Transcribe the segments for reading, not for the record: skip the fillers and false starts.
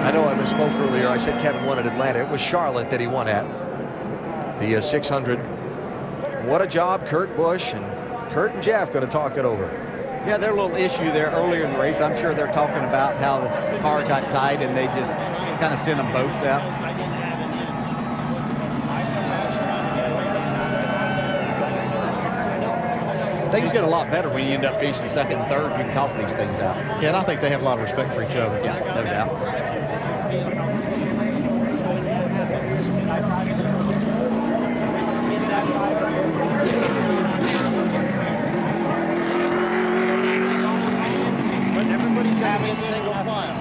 I know I misspoke earlier. I said Kevin won at Atlanta. It was Charlotte that he won at. The 600. What a job, Kurt Busch. And Kurt and Jeff going to talk it over. Yeah, their little issue there earlier in the race, I'm sure they're talking about how the car got tight and they just kind of sent them both out. Things get a lot better when you end up finishing second and third. You can talk these things out. Yeah, and I think they have a lot of respect for each other. Yeah, no doubt. But everybody's got to be a single file.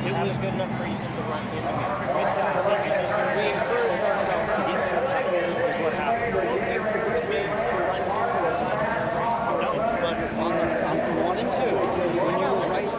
It was good enough reason to run in. Good job. We encouraged ourselves to get to the is what happened. We encouraged me to run hard. No, but on 1 and 2, when you were right.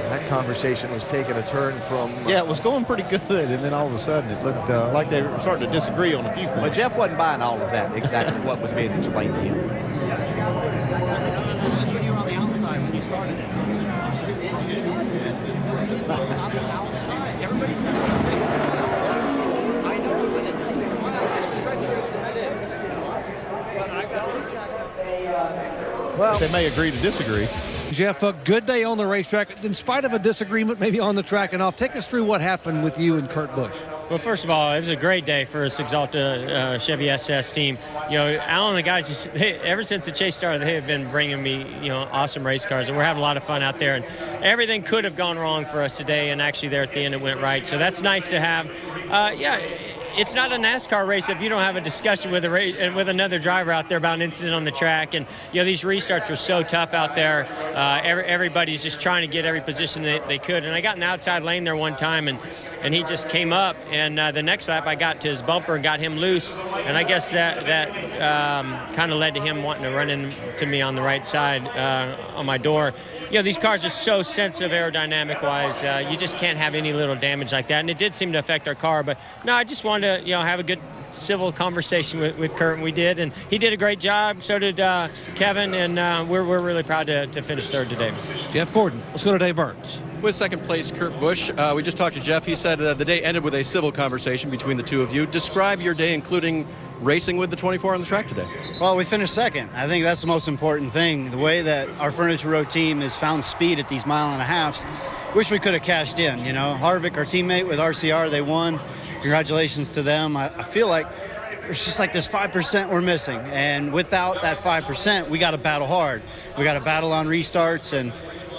That conversation was taking a turn from... Yeah, it was going pretty good, and then all of a sudden it looked like they were starting to disagree on a few points. But Jeff wasn't buying all of that, exactly what was being explained to him. That's when you were on the outside when you started it. On the outside. Everybody's going to think, I know it's in a single file, as treacherous as it is. But I got you. Well, they may agree to disagree. Jeff, a good day on the racetrack, in spite of a disagreement maybe on the track and off. Take us through what happened with you and Kurt Busch. Well, first of all, it was a great day for this Exalta Chevy SS team. You know, Alan and the guys, ever since the chase started, they have been bringing me, awesome race cars, and we're having a lot of fun out there. And everything could have gone wrong for us today, and actually there at the end it went right. So that's nice to have. It's not a NASCAR race if you don't have a discussion with another driver out there about an incident on the track. And these restarts are so tough out there. Everybody's just trying to get every position they could. And I got in the outside lane there one time, and he just came up. And the next lap, I got to his bumper and got him loose. And I guess that kind of led to him wanting to run into me on the right side on my door. These cars are so sensitive aerodynamic-wise. You just can't have any little damage like that. And it did seem to affect our car. But no, I just wanted to, have a good civil conversation with Kurt, and we did. And he did a great job. So did Kevin. And we're really proud to finish third today. Jeff Gordon. Let's go to Dave Burns. With second place, Kurt Busch. We just talked to Jeff. He said the day ended with a civil conversation between the two of you. Describe your day, including racing with the 24 on the track today. Well, we finished second. I think that's the most important thing. The way that our Furniture Row team has found speed at these mile-and-a-halfs, wish we could have cashed in. Harvick, our teammate with RCR, they won. Congratulations to them. I feel like there's just like this 5% we're missing. And without that 5%, we got to battle hard. We got to battle on restarts and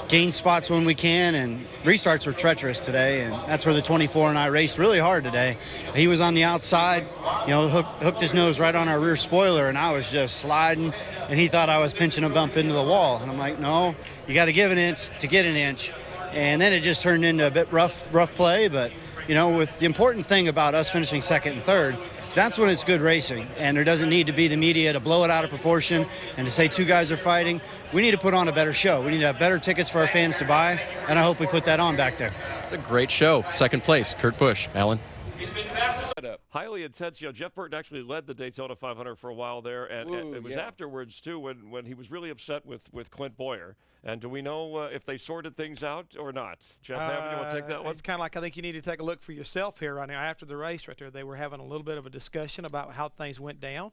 gain spots when we can, and restarts were treacherous today, and that's where the 24 and I raced really hard today. He was on the outside, hooked his nose right on our rear spoiler, and I was just sliding, and he thought I was pinching a bump into the wall. And I'm like, no, you got to give an inch to get an inch. And then it just turned into a bit rough play, but, with the important thing about us finishing second and third, that's when it's good racing, and there doesn't need to be the media to blow it out of proportion and to say two guys are fighting. We need to put on a better show. We need to have better tickets for our fans to buy, and I hope we put that on back there. It's a great show. Second place, Kurt Busch. Alan. Highly intense. Jeff Burton actually led the Daytona 500 for a while there, and it was afterwards too when he was really upset with Clint Boyer. And do we know if they sorted things out or not? Jeff, you want to take that one? It's kind of like, I think you need to take a look for yourself here right now. After the race right there, they were having a little bit of a discussion about how things went down.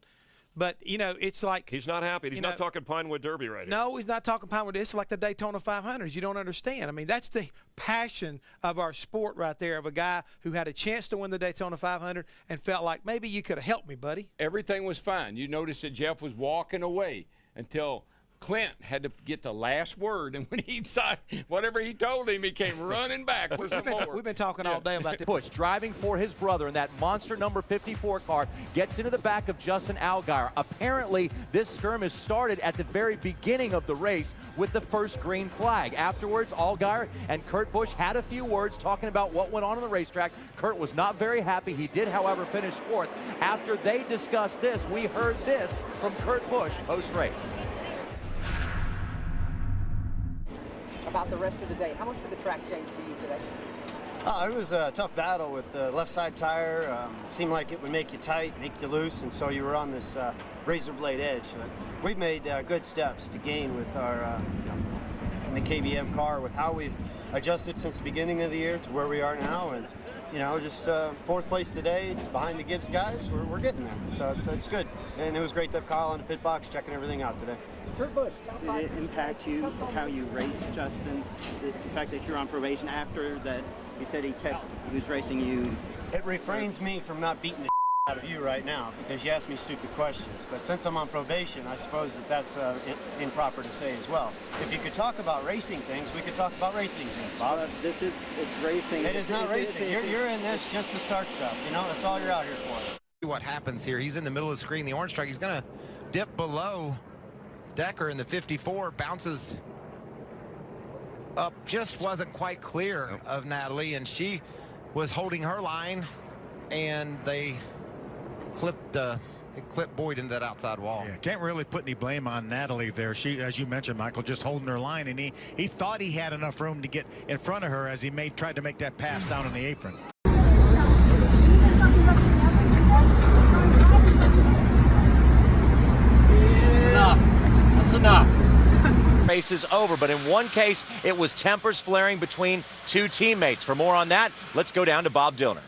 But, it's like... He's not happy. He's not talking Pinewood Derby right now. No, he's not talking Pinewood. It's like the Daytona 500s. You don't understand. I mean, that's the passion of our sport right there, of a guy who had a chance to win the Daytona 500 and felt like, maybe you could have helped me, buddy. Everything was fine. You noticed that Jeff was walking away until Clint had to get the last word, and when he saw whatever he told him, he came running back for some more. We've been talking all day about this. Busch driving for his brother in that monster number 54 car gets into the back of Justin Allgaier. Apparently, this skirmish started at the very beginning of the race with the first green flag. Afterwards, Allgaier and Kurt Busch had a few words talking about what went on the racetrack. Kurt was not very happy. He did, however, finish fourth. After they discussed this, we heard this from Kurt Busch post-race. About the rest of the day, how much did the track change for you today? It was a tough battle with the left side tire. It seemed like it would make you tight, make you loose, and so you were on this razor blade edge. We've made good steps to gain with our the KBM car with how we've adjusted since the beginning of the year to where we are now. And, you know, just 4th place today behind the Gibbs guys. We're getting there. So it's good. And it was great to have Kyle in the pit box checking everything out today. Kurt Busch. Did it impact you, how you raced, Justin? The fact that you're on probation after that, you said he was racing you. It refrains me from not beating the out of you right now because you asked me stupid questions. But since I'm on probation, I suppose that's improper to say as well. If you could talk about racing things, we could talk about racing things, Bob. It's racing. It is not racing. You're in this just to start stuff. You know, that's all you're out here for. What happens here? He's in the middle of the screen, the orange stripe. He's going to dip below Decker in the 54, bounces up, just wasn't quite clear of Natalie, and she was holding her line, and they clipped Boyd into that outside wall. Yeah, can't really put any blame on Natalie there. She, as you mentioned, Michael, just holding her line, and he thought he had enough room to get in front of her as he tried to make that pass down in the apron. That's enough. Race is over, but in one case, it was tempers flaring between two teammates. For more on that, let's go down to Bob Dillner.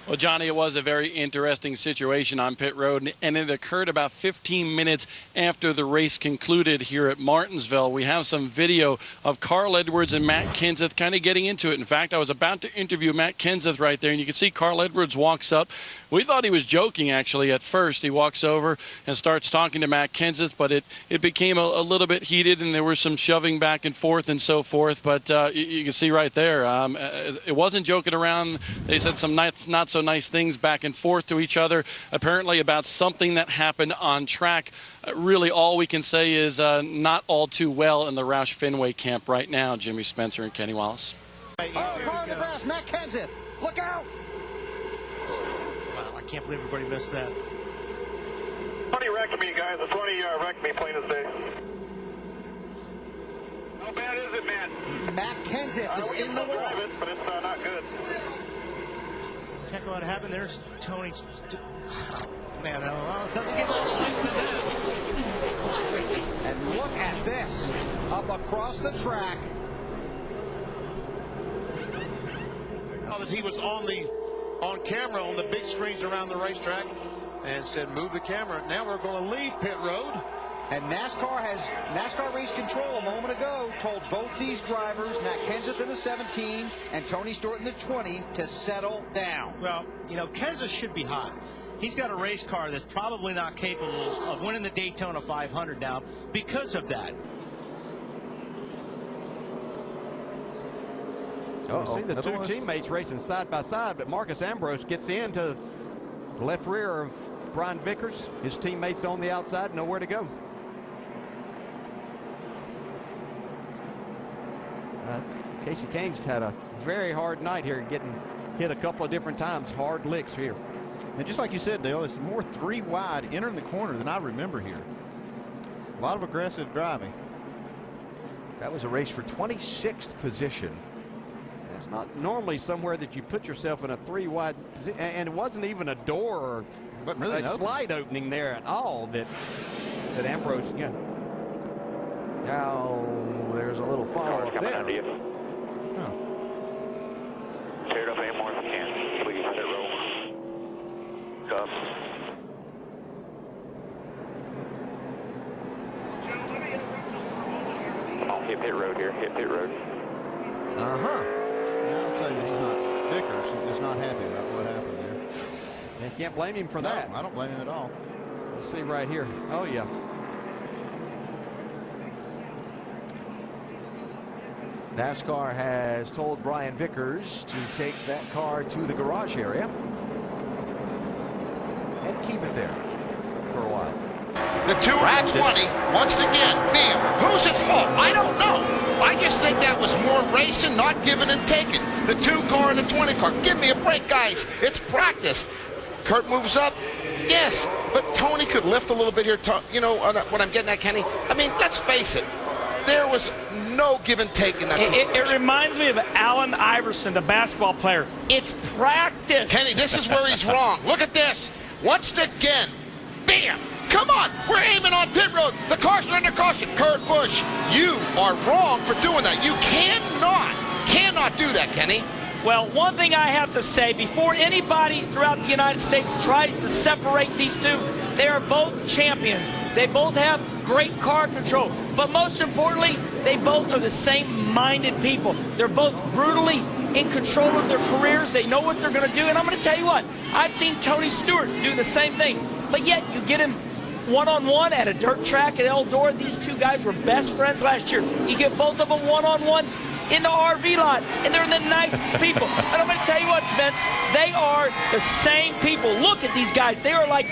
Well, Johnny, it was a very interesting situation on pit road, and it occurred about 15 minutes after the race concluded here at Martinsville. We have some video of Carl Edwards and Matt Kenseth kind of getting into it. In fact, I was about to interview Matt Kenseth right there, and you can see Carl Edwards walks up. We thought he was joking, actually, at first. He walks over and starts talking to Matt Kenseth, but it became a little bit heated, and there was some shoving back and forth and so forth. But you can see right there, it wasn't joking around. They said some not so nice things back and forth to each other, apparently about something that happened on track. Really, all we can say is not all too well in the Roush Fenway camp right now, Jimmy Spencer and Kenny Wallace. Oh, car in the best, Matt Kenseth. Look out! Wow, I can't believe everybody missed that. 20 wrecked me, guys. The 20 wrecked me, plain as day. How bad is it, man? Matt Kenseth is in the wall. Drive it, but it's not good. Check what happened. There's Tony. Man, I don't know. It doesn't get much. And look at this. Up across the track. He was on camera on the big screens around the racetrack and said, move the camera. Now we're going to leave pit road. And NASCAR race control a moment ago told both these drivers, Matt Kenseth in the 17 and Tony Stewart in the 20, to settle down. Well, you know, Kenseth should be hot. He's got a race car that's probably not capable of winning the Daytona 500 now because of that. See the two teammates racing side by side, but Marcus Ambrose gets into the left rear of Brian Vickers. His teammates on the outside, nowhere to go. Casey Kang's had a very hard night here, getting hit a couple of different times, hard licks here. And just like you said, Dale, it's more 3 wide entering the corner than I remember here. A lot of aggressive driving. That was a race for 26th position. It's not normally somewhere that you put yourself in a 3 wide position, and it wasn't even a door or really a slide opening there at all that Ambrose got. Now there's a little follow-up there. Tear it up any more if you can. Please, let it roll. Come. Oh, hit pit road here. Hit pit road. I'll tell you, Vickers is not happy about what happened there. And you can't blame him for that. I don't blame him at all. Let's see right here. Oh, yeah. NASCAR has told Brian Vickers to take that car to the garage area and keep it there for a while. The 220, once again, Neil, who's at fault? I don't know. I just think that was more racing, not giving and taking. The 2 car and the 20 car. Give me a break, guys. It's practice. Kurt moves up. Yes, but Tony could lift a little bit here. You know what I'm getting at, Kenny? I mean, let's face it. There was no give and take in that. It reminds me of Allen Iverson, the basketball player. It's practice. Kenny, this is where he's wrong. Look at this. Once again, bam, Come on, we're aiming on pit road. The cars are under caution. Kurt Busch, you are wrong for doing that. You cannot do that, Kenny. Well, one thing I have to say, before anybody throughout the United States tries to separate these two, they are both champions. They both have great car control. But most importantly, they both are the same-minded people. They're both brutally in control of their careers. They know what they're going to do. And I'm going to tell you what, I've seen Tony Stewart do the same thing. But yet, you get him one-on-one at a dirt track at Eldora. These two guys were best friends last year. You get both of them one-on-one in the RV lot, and they're the nicest people. And I'm going to tell you what, Spence, they are the same people. Look at these guys. They're like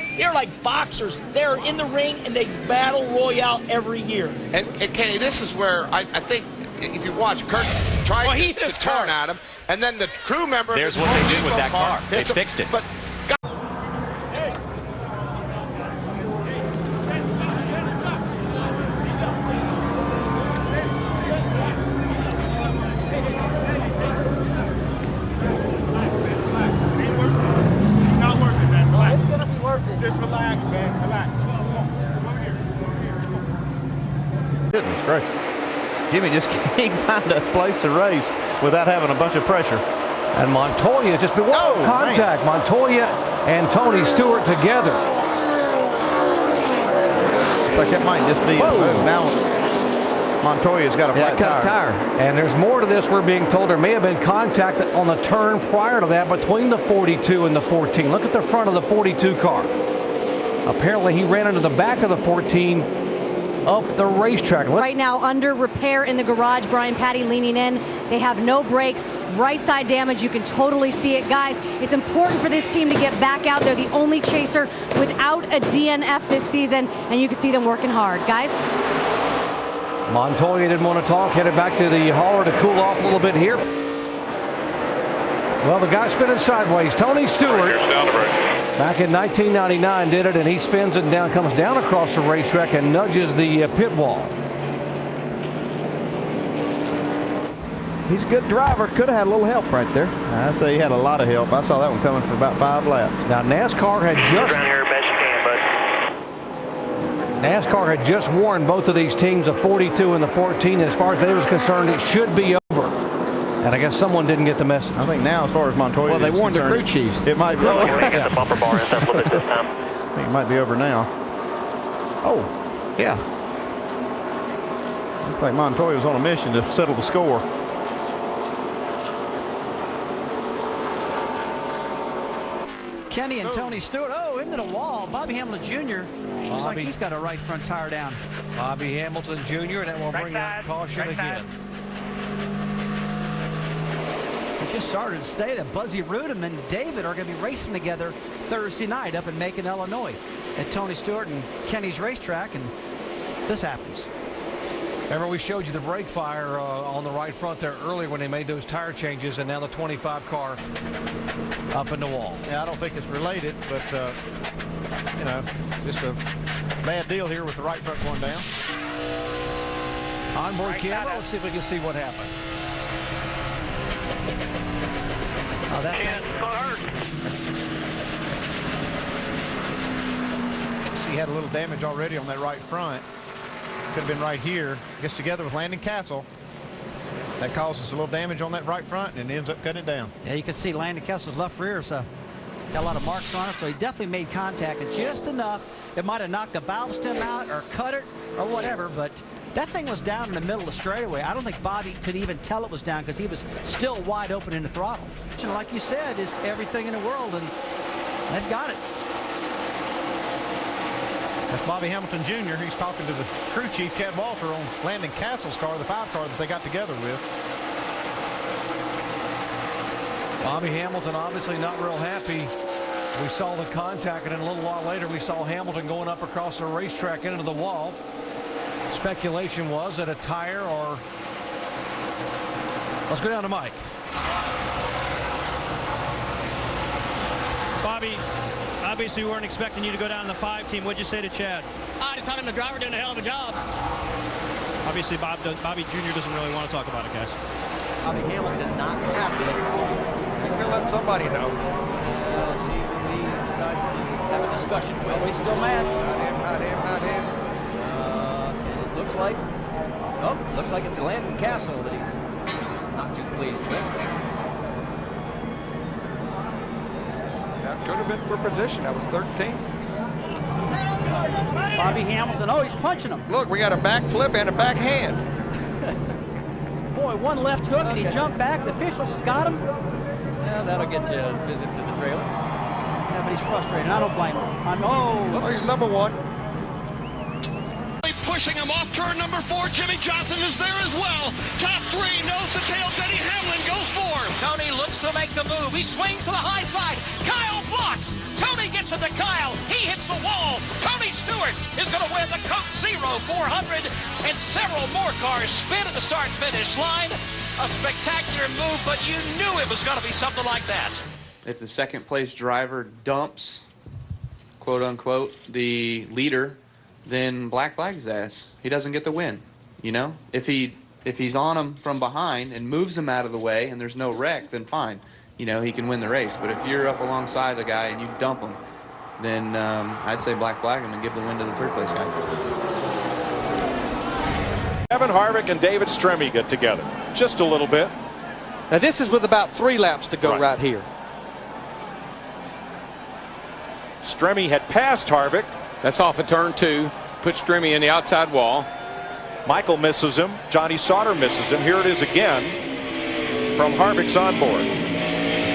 boxers. They're in the ring, and they battle royale every year. And Kenny, this is where I think if you watch, Kurt tried to turn at him, and then the crew member. There's what they did with that car. They fixed it. But just relax, man. Relax. Goodness gracious. Jimmy just can't find a place to race without having a bunch of pressure. And Montoya just been contact. Man. Montoya and Tony Stewart together. Looks like that might just be a move. Now Montoya's got a flat tire. And there's more to this. We're being told there may have been contact on the turn prior to that between the 42 and the 14. Look at the front of the 42 car. Apparently he ran into the back of the 14 up the racetrack. Right now under repair in the garage. Brian Patty leaning in. They have no brakes. Right side damage. You can totally see it. Guys, it's important for this team to get back out there. The only chaser without a DNF this season. And you can see them working hard. Guys. Montoya didn't want to talk. Headed back to the hauler to cool off a little bit here. Well, the guy spinning sideways, Tony Stewart. Back in 1999 did it, and he spins it down, comes down across the racetrack and nudges the pit wall. He's a good driver. Could have had a little help right there. I say he had a lot of help. I saw that one coming for about 5 laps. Now NASCAR had just warned both of these teams, the 42 and the 14. As far as they was concerned, it should be over. And I guess someone didn't get the message. I think now, as far as Montoya, well, they warned the crew chiefs. It might be over. The bumper bar is up a little bit this time. I think it might be over now. Oh, yeah. Looks like Montoya was on a mission to settle the score. Kenny and Tony Stewart, into the wall. Bobby Hamilton Jr. looks like he's got a right front tire down. Bobby Hamilton Jr., and that will bring out caution again. It just started to say that Buzzy Rudham and David are going to be racing together Thursday night up in Macon, Illinois at Tony Stewart and Kenny's racetrack, and this happens. Remember, we showed you the brake fire on the right front there earlier when they made those tire changes, and now the 25 car up in the wall. Yeah, I don't think it's related, but, you know, just a bad deal here with the right front going down. Onboard camera, let's see if we can see what happened. Oh, that he had a little damage already on that right front. Could have been right here. Gets together with Landon Castle. That causes a little damage on that right front and ends up cutting it down. Yeah, you can see Landon Castle's left rear, so got a lot of marks on it. So he definitely made contact, and just enough. It might have knocked the valve stem out or cut it or whatever, but that thing was down in the middle of the straightaway. I don't think Bobby could even tell it was down because he was still wide open in the throttle. And like you said, is everything in the world, and they've got it. That's Bobby Hamilton Jr. He's talking to the crew chief, Chad Walter, on Landon Castle's car, the 5 car that they got together with. Bobby Hamilton obviously not real happy. We saw the contact, and then a little while later we saw Hamilton going up across the racetrack into the wall. Speculation was that a tire or... Let's go down to Mike. Bobby, obviously we weren't expecting you to go down in the 5 team. What'd you say to Chad? I just thought him the driver doing a hell of a job. Obviously Bobby Jr. doesn't really want to talk about it, guys. Bobby Hamilton not happy. He's going to let somebody know. See if he decides to have a discussion. Well, he's still mad. Not him, not him. And it looks like it's Landon Castle that he's not too pleased with. That could have been for position. That was 13th. Bobby Hamilton, oh, he's punching him. Look, we got a back flip and a backhand. Boy, one left hook and he jumped back. The officials got him. Yeah, that'll get you a visit to the trailer. Yeah, but he's frustrated. I don't blame him. Oh, he's number 1. Pushing him off turn number 4. Jimmy Johnson is there as well. Top 3, nose to tail. Denny Hamlin goes 4th. Tony looks to make the move. He swings to the high side. Kyle blocks. Tony gets it to Kyle. He hits the wall. Tony Stewart is going to win the Coke Zero 400, and several more cars spin at the start-finish line. A spectacular move, but you knew it was going to be something like that. If the second place driver dumps, quote unquote, the leader, then black flags his ass. He doesn't get the win. You know, if he's on him from behind and moves him out of the way and there's no wreck, then fine. You know, he can win the race. But if you're up alongside a guy and you dump him, then I'd say black flag him and give the win to the third place guy. Kevin Harvick and David Stremme get together just a little bit. Now this is with about 3 laps to go right here. Stremme had passed Harvick. That's off of turn 2. Put Stremme in the outside wall. Michael misses him. Johnny Sauter misses him. Here it is again from Harvick's onboard.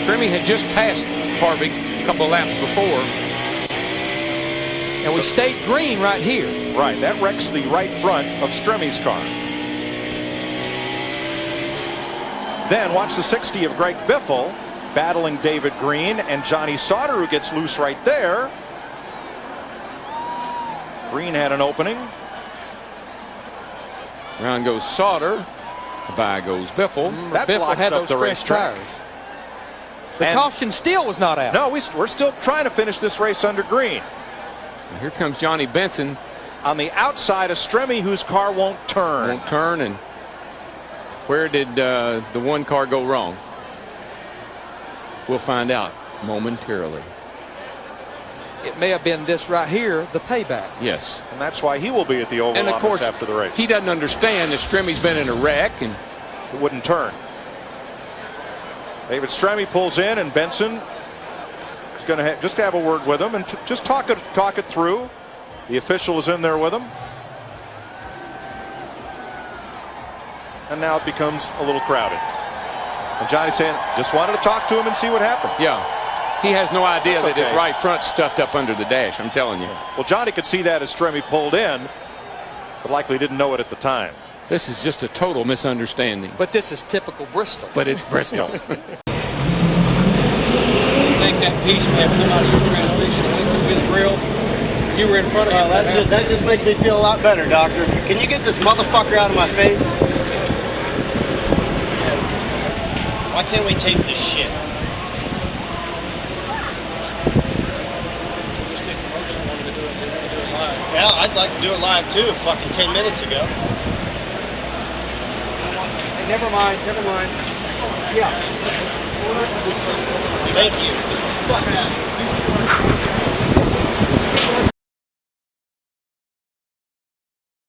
Stremme had just passed Harvick a couple of laps before. And we stayed green right here. Right, that wrecks the right front of Stremme's car. Then watch the 60 of Greg Biffle battling David Green and Johnny Sauter, who gets loose right there. Green had an opening. Around goes Sauter. By goes Biffle. That Biffle blocks had up those the fresh racetrack. tires. The caution still was not out. No, we're still trying to finish this race under green. Now here comes Johnny Benson. On the outside of Stremme, whose car won't turn. Won't turn. And where did the one car go wrong? We'll find out momentarily. It may have been this right here, the payback. Yes. And that's why he will be at the Oval And of Office course, after the race. he doesn't understand that Stremme's been in a wreck and it wouldn't turn. David Stremme pulls in, and Benson is going to just have a word with him and just talk it through. The official is in there with him. And now it becomes a little crowded. And Johnny's saying, just wanted to talk to him and see what happened. yeah, he has no idea That's that his okay. right front's stuffed up under the dash. I'm telling you. Well, Johnny could see that as Stremme pulled in, but likely didn't know it at the time. This is just a total misunderstanding. But this is typical Bristol. But it's Bristol. I think that piece may have come out of your transmission. I think it's been real. You were in front of me. That just makes me feel a lot better, Doctor. Can you get this motherfucker out of my face? Why can't we tape this shit? Yeah, I'd like to do it live too, fucking 10 minutes ago. Hey, never mind. Yeah. Thank you.